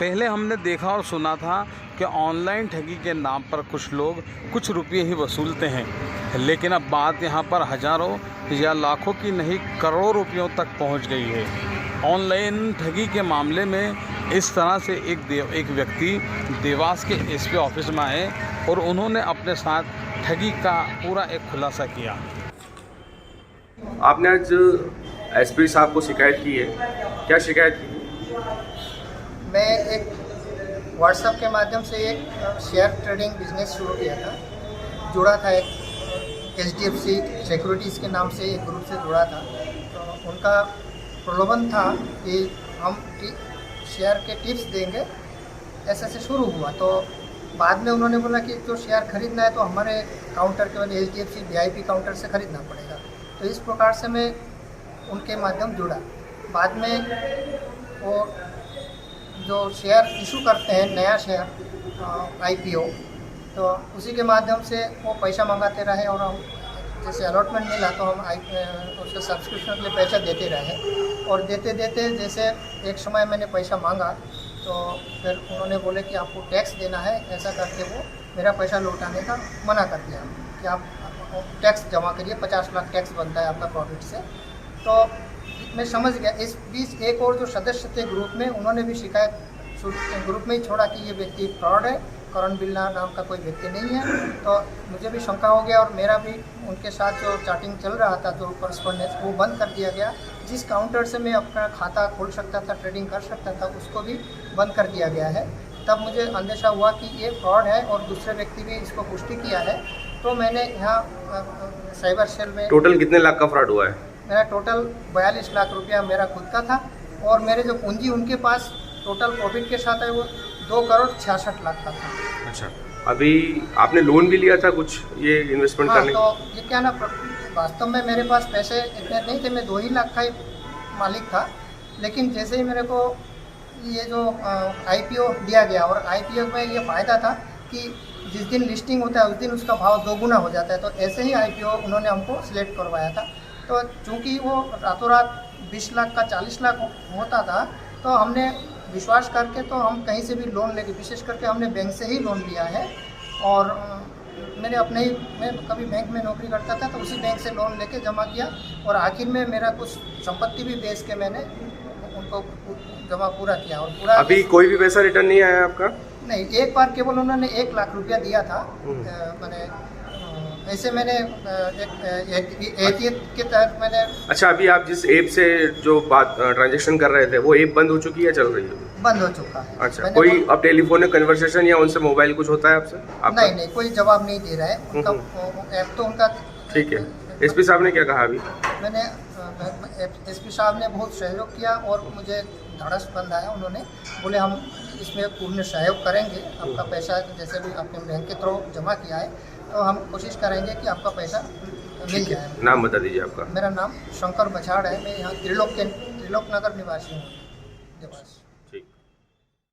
पहले हमने देखा और सुना था कि ऑनलाइन ठगी के नाम पर कुछ लोग कुछ रुपये ही वसूलते हैं, लेकिन अब बात यहाँ पर हज़ारों या लाखों की नहीं करोड़ों रुपयों तक पहुँच गई है। ऑनलाइन ठगी के मामले में इस तरह से एक व्यक्ति देवास के एसपी ऑफिस में आए और उन्होंने अपने साथ ठगी का पूरा एक खुलासा किया। आपने आज एसपी साहब को शिकायत की है, क्या शिकायत की? मैं एक व्हाट्सएप के माध्यम से एक शेयर ट्रेडिंग बिजनेस शुरू किया था, जुड़ा था एक HDFC सिक्योरिटीज़ के नाम से एक ग्रुप से जुड़ा था। तो उनका प्रलोभन था कि हम शेयर के टिप्स देंगे, ऐसे से शुरू हुआ। तो बाद में उन्होंने बोला कि जो शेयर खरीदना है तो हमारे काउंटर के वाले HDFC VIP काउंटर से ख़रीदना पड़ेगा। तो इस प्रकार से मैं उनके माध्यम जुड़ा। बाद में वो जो शेयर इशू करते हैं, नया शेयर IPO, तो उसी के माध्यम से वो पैसा मंगाते रहे और हम जैसे अलॉटमेंट मिला तो हम उसके सब्सक्रिप्शन के लिए पैसा देते रहे। और देते देते जैसे एक समय मैंने पैसा मांगा तो फिर उन्होंने बोले कि आपको टैक्स देना है, ऐसा करके वो मेरा पैसा लौटाने का मना कर दिया कि आप टैक्स जमा करिए, 50 लाख टैक्स बनता है आपका प्रॉफिट से। तो मैं समझ गया। इस बीच एक और जो सदस्य थे ग्रुप में, उन्होंने भी शिकायत ग्रुप में ही छोड़ा कि ये व्यक्ति फ्रॉड है, करण बिल्ला नाम का कोई व्यक्ति नहीं है। तो मुझे भी शंका हो गया और मेरा भी उनके साथ जो चैटिंग चल रहा था, जो करस्पॉन्डेंस, वो बंद कर दिया गया। जिस काउंटर से मैं अपना खाता खोल सकता था, ट्रेडिंग कर सकता था, उसको भी बंद कर दिया गया है। तब मुझे अंदेशा हुआ कि ये फ्रॉड है और दूसरे व्यक्ति भी इसको पुष्टि किया है। तो मैंने यहाँ साइबर सेल में। टोटल कितने लाख का फ्रॉड हुआ है? मेरा टोटल 42 लाख रुपया मेरा खुद का था और मेरे जो पूंजी उनके पास टोटल प्रॉफिट के साथ है वो 2 करोड़ 66 लाख का था। अच्छा, अभी आपने लोन भी लिया था कुछ ये इन्वेस्टमेंट करने? तो ये क्या ना, वास्तव में मेरे पास पैसे इतने नहीं थे, मैं 2 ही लाख का ही मालिक था। लेकिन जैसे ही मेरे को ये जो IPO दिया गया, और IPO में ये फ़ायदा था कि जिस दिन लिस्टिंग होता है उस दिन उसका भाव 2 गुना हो जाता है। तो ऐसे ही IPO उन्होंने हमको सिलेक्ट करवाया था। तो चूँकि वो रातों रात 20 लाख का 40 लाख होता था, तो हमने विश्वास करके तो हम कहीं से भी लोन लेके, विशेष करके हमने बैंक से ही लोन लिया है। और मैंने अपने ही, मैं कभी बैंक में नौकरी करता था तो उसी बैंक से लोन लेके जमा किया और आखिर में मेरा कुछ संपत्ति भी बेच के मैंने उनको जमा पूरा किया। और पूरा अभी कोई भी पैसा रिटर्न नहीं आया आपका? नहीं, एक बार केवल उन्होंने 1 लाख रुपया दिया था। मैंने ऐसे मैंने एक एहतियात के तहत मैंने। अच्छा, अभी आप जिस ऐप से जो बात ट्रांजैक्शन कर रहे थे वो ऐप बंद हो चुकी है, चल रही है? बंद हो चुका है। अच्छा, कोई अब टेलीफोनिक कन्वर्सेशन या उनसे मोबाइल कुछ होता है आपसे? नहीं, कोई जवाब नहीं दे रहा है उनका। ऐप तो उनका ठीक है। एसपी साहब ने क्या कहा अभी? मैंने एसपी साहब ने बहुत सहयोग किया और मुझे धड़स बंधाया। उन्होंने बोले हम इसमें पूर्ण सहयोग करेंगे, आपका पैसा जैसे भी आपने बैंक के थ्रू जमा किया है तो हम कोशिश करेंगे कि आपका पैसा मिल जाए। नाम बता दीजिए आपका। मेरा नाम शंकर बछाड़ है, मैं यहाँ त्रिलोक नगर निवासी हूँ।